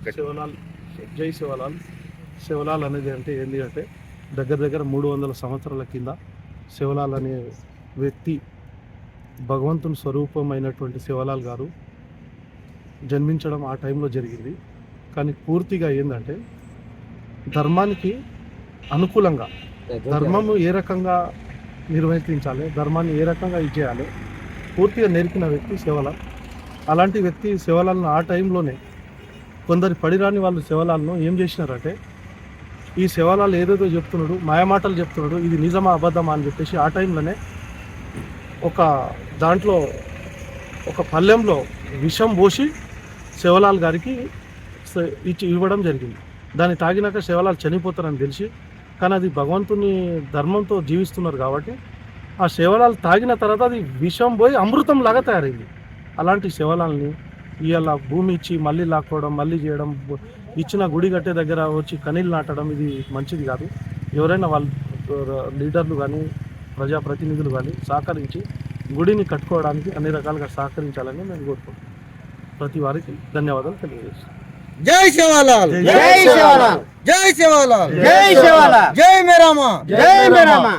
శివలాల్, జై శివలాల్. శివలాల్ అనేది అంటే ఏంటి అంటే దగ్గర దగ్గర 300 సంవత్సరాల కింద శివలాల్ అనే వ్యక్తి, భగవంతుని స్వరూపమైనటువంటి శివలాల్ గారు జన్మించడం ఆ టైంలో జరిగింది. కానీ పూర్తిగా ఏంటంటే ధర్మానికి అనుకూలంగా, ధర్మము ఏ రకంగా నిర్వర్తించాలి, ధర్మాన్ని ఏ రకంగా ఇచ్చేయాలి పూర్తిగా నేర్పిన వ్యక్తి శివలాల్. అలాంటి వ్యక్తి శివలాల్ను ఆ టైంలోనే కొందరు పడిరాని వాళ్ళు శివలాల్ను ఏం చేసినారంటే, ఈ శివలాల్ ఏదేదో చెప్తున్నాడు, మాయమాటలు చెప్తున్నాడు, ఇది నిజమా అబద్ధమా అని చెప్పేసి ఆ టైంలోనే ఒక దాంట్లో ఒక పళ్ళెంలో విషం పోసి శివలాల్ గారికి ఇవ్వడం జరిగింది. దాన్ని తాగినాక శివలాల్ చనిపోతారని తెలిసి, కానీ అది భగవంతుని ధర్మంతో జీవిస్తున్నారు కాబట్టి ఆ శివలాల్ తాగిన తర్వాత అది విషం పోయి అమృతం లాగా తయారైంది. అలాంటి శివలాల్ని ఇవాళ భూమి ఇచ్చి మళ్ళీ లాక్కోవడం, మళ్ళీ చేయడం, ఇచ్చిన గుడి కట్టే దగ్గర వచ్చి కనీళ్ళు నాటడం ఇది మంచిది కాదు. ఎవరైనా వాళ్ళ లీడర్లు కానీ ప్రజాప్రతినిధులు కానీ సహకరించి గుడిని కట్టుకోవడానికి అన్ని రకాలుగా సహకరించాలని నేను కోరుకుంటున్నాను. ప్రతి వారికి ధన్యవాదాలు తెలియజేస్తాను. జై శివలాల్, జై శివలాల్, జై శివలాల్, జై శివలాల్, జై మేరామా, జై మేరామా.